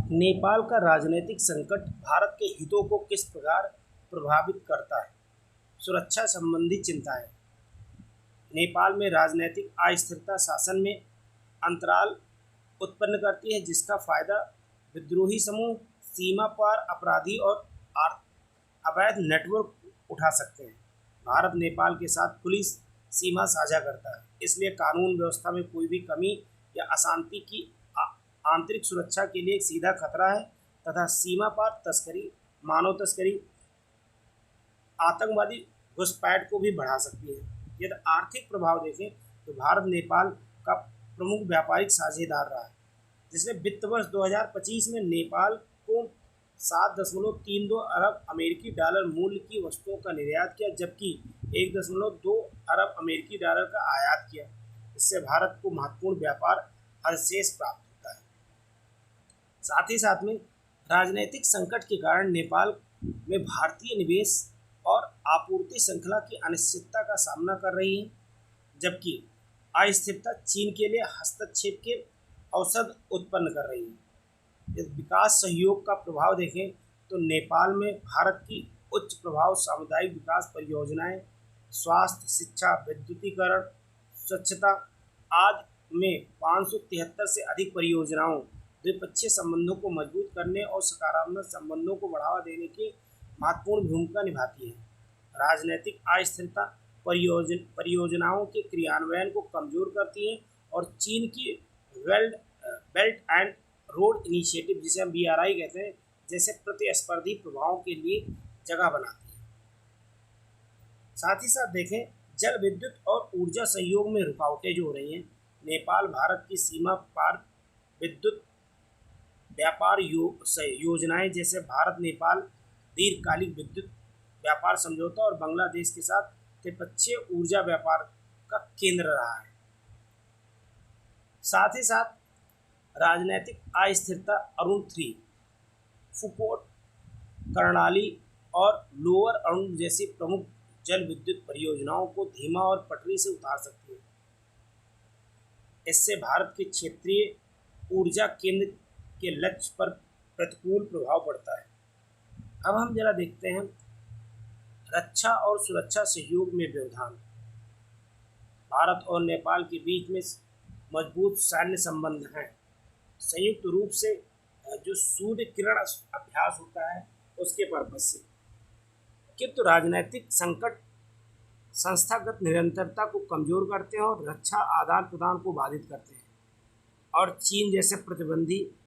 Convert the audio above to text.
नेपाल का राजनीतिक संकट भारत के हितों को किस प्रकार प्रभावित करता है? सुरक्षा संबंधी चिंताएं। नेपाल में राजनीतिक अस्थिरता शासन में अंतराल उत्पन्न करती है, जिसका फायदा विद्रोही समूह, सीमा पार अपराधी और अवैध नेटवर्क उठा सकते हैं। भारत नेपाल के साथ खुली सीमा साझा करता है, इसलिए कानून व्यवस्था में कोई भी कमी या अशांति की आंतरिक सुरक्षा के लिए एक सीधा खतरा है तथा सीमा पार तस्करी, मानव तस्करी, आतंकवादी घुसपैठ को भी बढ़ा सकती है। यदि आर्थिक प्रभाव देखें तो भारत नेपाल का प्रमुख व्यापारिक साझेदार रहा है, जिसने वित्त वर्ष 2025 में नेपाल को 7.32 अरब अमेरिकी डॉलर मूल्य की वस्तुओं का निर्यात किया, जबकि 1.2 अरब अमेरिकी डॉलर का आयात किया। इससे भारत को महत्वपूर्ण व्यापार अधिशेष प्राप्त होता है। साथ ही साथ में राजनीतिक संकट के कारण नेपाल में भारतीय निवेश और आपूर्ति श्रृंखला की अनिश्चितता का सामना कर रही है, जबकि अस्थिरता चीन के लिए हस्तक्षेप के अवसर उत्पन्न कर रही है। यदि विकास सहयोग का प्रभाव देखें तो नेपाल में भारत की उच्च प्रभाव सामुदायिक विकास परियोजनाएं, स्वास्थ्य, शिक्षा, विद्युतीकरण, स्वच्छता आदि में 573 से अधिक परियोजनाओं द्विपक्षीय संबंधों को मजबूत करने और सकारात्मक संबंधों को बढ़ावा देने की महत्वपूर्ण भूमिका निभाती है। राजनीतिक अस्थिरता परियोजनाओं के क्रियान्वयन को कमजोर करती है और चीन की बेल्ट एंड रोड इनिशिएटिव, जिसे हम BRI कहते हैं, जैसे प्रतिस्पर्धी प्रभावों के लिए जगह बनाती है। साथ ही साथ देखें, जल विद्युत और ऊर्जा सहयोग में रुकावटें जो हो रही हैं। नेपाल भारत की सीमा पार विद्युत व्यापार योजनाएं, जैसे भारत नेपाल दीर्घकालिक विद्युत व्यापार समझौता और बांग्लादेश के साथ त्रिपक्षीय ऊर्जा व्यापार का केंद्र रहा है। साथ ही साथ राजनीतिक अस्थिरता अरुण 3, फुकोट, कर्णाली और लोअर अरुण जैसी प्रमुख जल विद्युत परियोजनाओं को धीमा और पटरी से उतार सकती है। इससे भारत के क्षेत्रीय ऊर्जा केंद्र के लक्ष्य पर प्रतिकूल प्रभाव पड़ता है। अब हम जरा देखते हैं रक्षा और सुरक्षा सहयोग में व्यवधान। भारत और नेपाल के बीच में मजबूत सैन्य संबंध हैं। संयुक्त रूप से जो सूर्य किरण अभ्यास होता है उसके पर्पज से, किंतु राजनीतिक संकट संस्थागत निरंतरता को कमजोर करते हैं और रक्षा आदान प्रदान को बाधित करते हैं, और चीन जैसे प्रतिबंधी